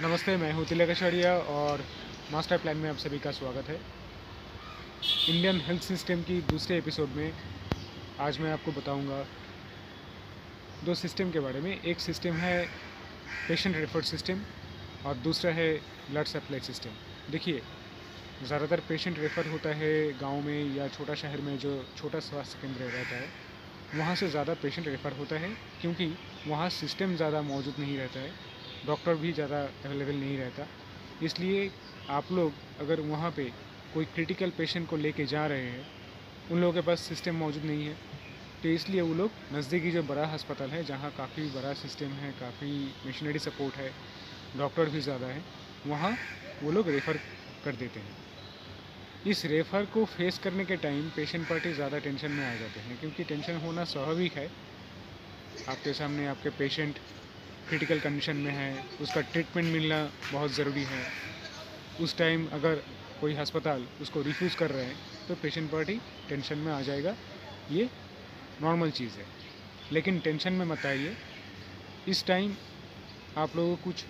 नमस्ते, मैं हूँ तिलक कछाड़िया और मास्टर प्लान में आप सभी का स्वागत है। इंडियन हेल्थ सिस्टम की दूसरे एपिसोड में आज मैं आपको बताऊंगा दो सिस्टम के बारे में। एक सिस्टम है पेशेंट रेफर्ड सिस्टम और दूसरा है ब्लड सप्लाई सिस्टम। देखिए, ज़्यादातर पेशेंट रेफ़र होता है गांव में या छोटा शहर में, जो छोटा स्वास्थ्य केंद्र रहता है वहाँ से ज़्यादा पेशेंट रेफ़र होता है, क्योंकि वहाँ सिस्टम ज़्यादा मौजूद नहीं रहता है, डॉक्टर भी ज़्यादा अवेलेबल नहीं रहता। इसलिए आप लोग अगर वहाँ पे कोई क्रिटिकल पेशेंट को लेके जा रहे हैं, उन लोगों के पास सिस्टम मौजूद नहीं है, तो इसलिए वो लोग नज़दीकी जो बड़ा अस्पताल है, जहाँ काफ़ी बड़ा सिस्टम है, काफ़ी मशीनरी सपोर्ट है, डॉक्टर भी ज़्यादा है, वहाँ वो लोग रेफ़र कर देते हैं। इस रेफ़र को फेस करने के टाइम पेशेंट पार्टी ज़्यादा टेंशन में आ जाते हैं, क्योंकि टेंशन होना स्वाभाविक है। आपके सामने आपके पेशेंट क्रिटिकल कंडीशन में है, उसका ट्रीटमेंट मिलना बहुत ज़रूरी है। उस टाइम अगर कोई अस्पताल उसको रिफ्यूज़ कर रहे हैं तो पेशेंट पार्टी टेंशन में आ जाएगा, ये नॉर्मल चीज़ है। लेकिन टेंशन में मत आइए। इस टाइम आप लोगों को कुछ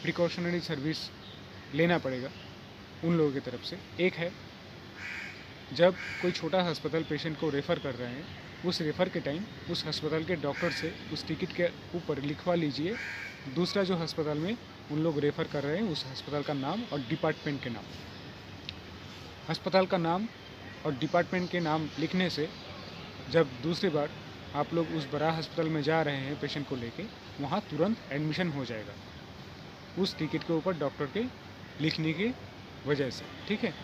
प्रिकॉशनरी सर्विस लेना पड़ेगा उन लोगों की तरफ से। एक है, जब कोई छोटा अस्पताल पेशेंट को रेफ़र कर रहे हैं, उस रेफ़र के टाइम उस अस्पताल के डॉक्टर से उस टिकट के ऊपर लिखवा लीजिए दूसरा जो अस्पताल में उन लोग रेफ़र कर रहे हैं उस अस्पताल का नाम और डिपार्टमेंट के नाम। अस्पताल का नाम और डिपार्टमेंट के नाम लिखने से जब दूसरी बार आप लोग उस बड़ा अस्पताल में जा रहे हैं पेशेंट को लेके, वहाँ तुरंत एडमिशन हो जाएगा उस टिकट के ऊपर डॉक्टर के लिखने की वजह से। ठीक है,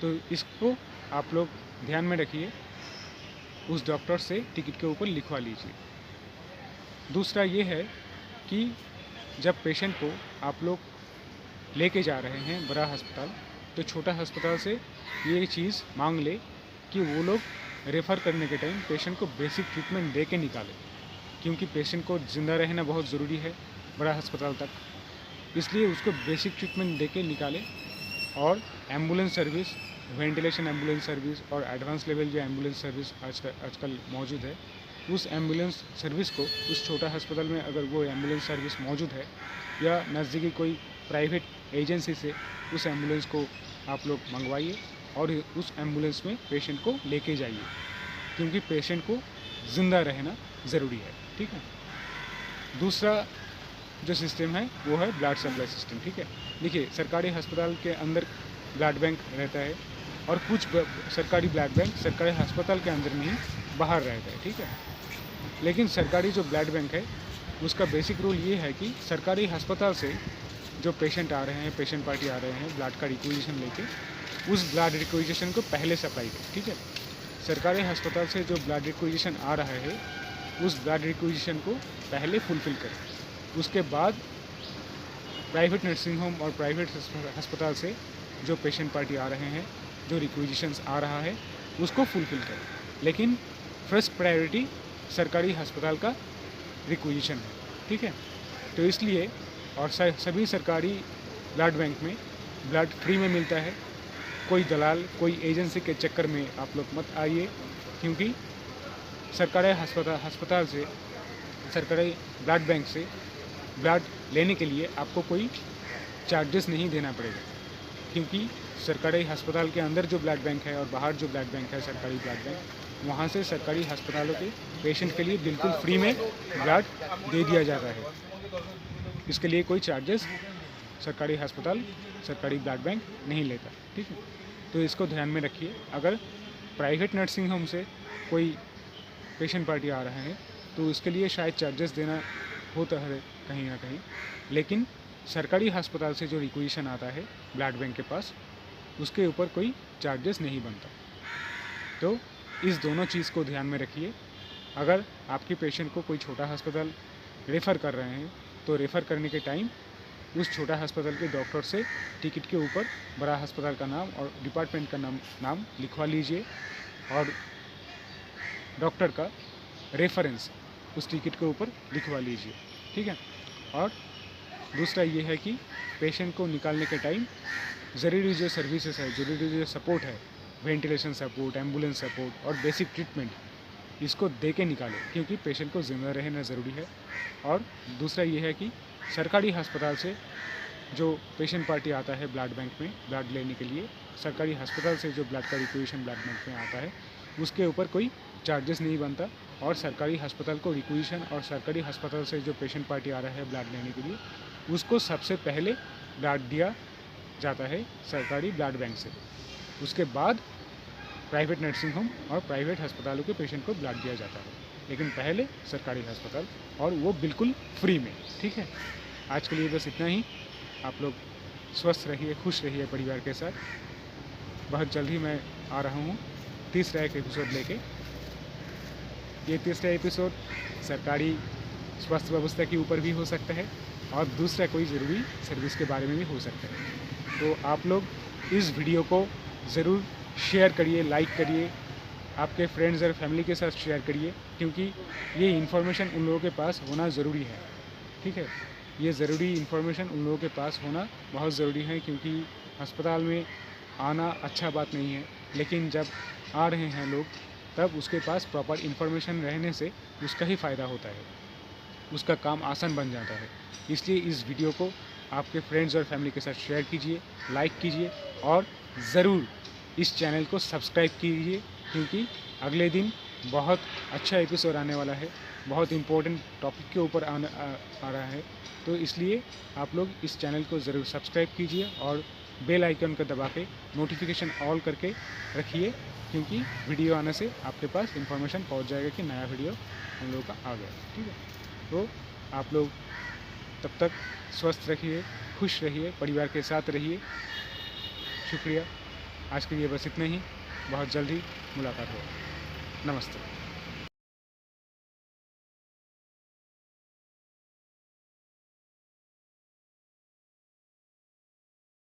तो इसको आप लोग ध्यान में रखिए, उस डॉक्टर से टिकट के ऊपर लिखवा लीजिए। दूसरा ये है कि जब पेशेंट को आप लोग लेके जा रहे हैं बड़ा अस्पताल, तो छोटा अस्पताल से ये चीज़ मांग ले कि वो लोग रेफ़र करने के टाइम पेशेंट को बेसिक ट्रीटमेंट दे के निकालें, क्योंकि पेशेंट को ज़िंदा रहना बहुत ज़रूरी है बड़ा अस्पताल तक, इसलिए उसको बेसिक ट्रीटमेंट दे के निकालें। और ambulance service, ventilation ambulance service और एडवांस लेवल जो एम्बुलेंस सर्विस आजकल मौजूद है, उस एम्बुलेंस सर्विस को उस छोटा अस्पताल में अगर वो एम्बुलेंस सर्विस मौजूद है या नज़दीकी कोई प्राइवेट एजेंसी से उस एम्बुलेंस को आप लोग मंगवाइए और उस एम्बुलेंस में पेशेंट को लेके जाइए, क्योंकि पेशेंट को ज़िंदा रहना ज़रूरी है। ठीक है, दूसरा जो सिस्टम है वो है ब्लड सप्लाई सिस्टम। ठीक है, देखिए, सरकारी अस्पताल के अंदर ब्लड बैंक रहता है और कुछ सरकारी ब्लड बैंक सरकारी अस्पताल के अंदर नहीं, बाहर रहता है। ठीक है, लेकिन सरकारी जो ब्लड बैंक है उसका बेसिक रूल ये है कि सरकारी अस्पताल से जो पेशेंट आ रहे हैं, पेशेंट पार्टी आ रहे हैं ब्लड का रिक्विजिशन लेके, उस ब्लड रिक्विजिशन को पहले सप्लाई करें। ठीक है, सरकारी अस्पताल से जो ब्लड रिक्विजिशन आ रहा है उस ब्लड रिक्विजिशन को पहले फुलफ़िल करें। उसके बाद प्राइवेट नर्सिंग होम और प्राइवेट अस्पताल से जो पेशेंट पार्टी आ रहे हैं, जो रिक्विजिशंस आ रहा है, उसको फुलफ़िल करें। लेकिन फर्स्ट प्रायोरिटी सरकारी अस्पताल का रिक्विजिशन है। ठीक है, तो इसलिए और सभी सरकारी ब्लड बैंक में ब्लड फ्री में मिलता है। कोई दलाल, कोई एजेंसी के चक्कर में आप लोग मत आइए, क्योंकि सरकारी अस्पताल से, सरकारी ब्लड बैंक से ब्लड लेने के लिए आपको कोई चार्जेस नहीं देना पड़ेगा, क्योंकि सरकारी अस्पताल के अंदर जो ब्लड बैंक है और बाहर जो ब्लड बैंक है सरकारी ब्लड बैंक, वहाँ से सरकारी अस्पतालों के पेशेंट के लिए बिल्कुल फ्री में ब्लड दे दिया जाता है। इसके लिए कोई चार्जेस सरकारी अस्पताल, सरकारी ब्लड बैंक नहीं लेता। ठीक है, तो इसको ध्यान में रखिए। अगर प्राइवेट नर्सिंग होम से कोई पेशेंट पार्टी आ रहा है तो उसके लिए शायद चार्जेस देना होता है कहीं ना कहीं, लेकिन सरकारी अस्पताल से जो रिक्विजिशन आता है ब्लड बैंक के पास, उसके ऊपर कोई चार्जेस नहीं बनता। तो इस दोनों चीज़ को ध्यान में रखिए। अगर आपके पेशेंट को कोई छोटा अस्पताल रेफ़र कर रहे हैं तो रेफ़र करने के टाइम उस छोटा अस्पताल के डॉक्टर से टिकट के ऊपर बड़ा अस्पताल का नाम और डिपार्टमेंट का नाम लिखवा लीजिए और डॉक्टर का रेफरेंस उस टिकट के ऊपर लिखवा लीजिए। ठीक है, और दूसरा ये है कि पेशेंट को निकालने के टाइम ज़रूरी जो सर्विसेज है, ज़रूरी जो सपोर्ट है, वेंटिलेशन सपोर्ट, एम्बुलेंस सपोर्ट और बेसिक ट्रीटमेंट, इसको दे के निकालें, क्योंकि पेशेंट को ज़िंदा रहना ज़रूरी है। और दूसरा ये है कि सरकारी अस्पताल से जो पेशेंट पार्टी आता है ब्लड बैंक में ब्लड लेने के लिए, सरकारी अस्पताल से जो ब्लड का रिक्वेशन ब्लड बैंक में आता है उसके ऊपर कोई चार्जेस नहीं बनता, और सरकारी अस्पताल को रिक्वेशन और सरकारी अस्पताल से जो पेशेंट पार्टी आ रहा है ब्लड लेने के लिए उसको सबसे पहले ब्लड दिया जाता है सरकारी ब्लड बैंक से। उसके बाद प्राइवेट नर्सिंग होम और प्राइवेट अस्पतालों के पेशेंट को ब्लड दिया जाता है, लेकिन पहले सरकारी अस्पताल, और वो बिल्कुल फ्री में। ठीक है, आज के लिए बस इतना ही। आप लोग स्वस्थ रहिए, खुश रहिए परिवार के साथ। बहुत जल्द ही मैं आ रहा हूँ तीसरा एक एपिसोड लेके। ये तीसरा एपिसोड सरकारी स्वास्थ्य व्यवस्था के ऊपर भी हो सकता है और दूसरा कोई ज़रूरी सर्विस के बारे में भी हो सकता है। तो आप लोग इस वीडियो को ज़रूर शेयर करिए, लाइक करिए, आपके फ्रेंड्स और फैमिली के साथ शेयर करिए, क्योंकि ये इन्फॉर्मेशन उन लोगों के पास होना ज़रूरी है। ठीक है, ये ज़रूरी इन्फॉर्मेशन उन लोगों के पास होना बहुत ज़रूरी है, क्योंकि अस्पताल में आना अच्छा बात नहीं है, लेकिन जब आ रहे हैं लोग तब उसके पास प्रॉपर इन्फॉर्मेशन रहने से उसका ही फ़ायदा होता है, उसका काम आसान बन जाता है। इसलिए इस वीडियो को आपके फ्रेंड्स और फैमिली के साथ शेयर कीजिए, लाइक कीजिए और ज़रूर इस चैनल को सब्सक्राइब कीजिए, क्योंकि अगले दिन बहुत अच्छा एपिसोड आने वाला है, बहुत इम्पोर्टेंट टॉपिक के ऊपर आ रहा है। तो इसलिए आप लोग इस चैनल को ज़रूर सब्सक्राइब कीजिए और बेल आइकन को दबा के नोटिफिकेशन ऑल करके रखिए, क्योंकि वीडियो आने से आपके पास इन्फॉर्मेशन पहुंच जाएगा कि नया वीडियो हम लोगों का आ गया। ठीक है, तो आप लोग तब तक स्वस्थ रहिए, खुश रहिए, परिवार के साथ रहिए। शुक्रिया। आज के लिए बस इतना ही, बहुत जल्दी मुलाकात होगी। नमस्ते।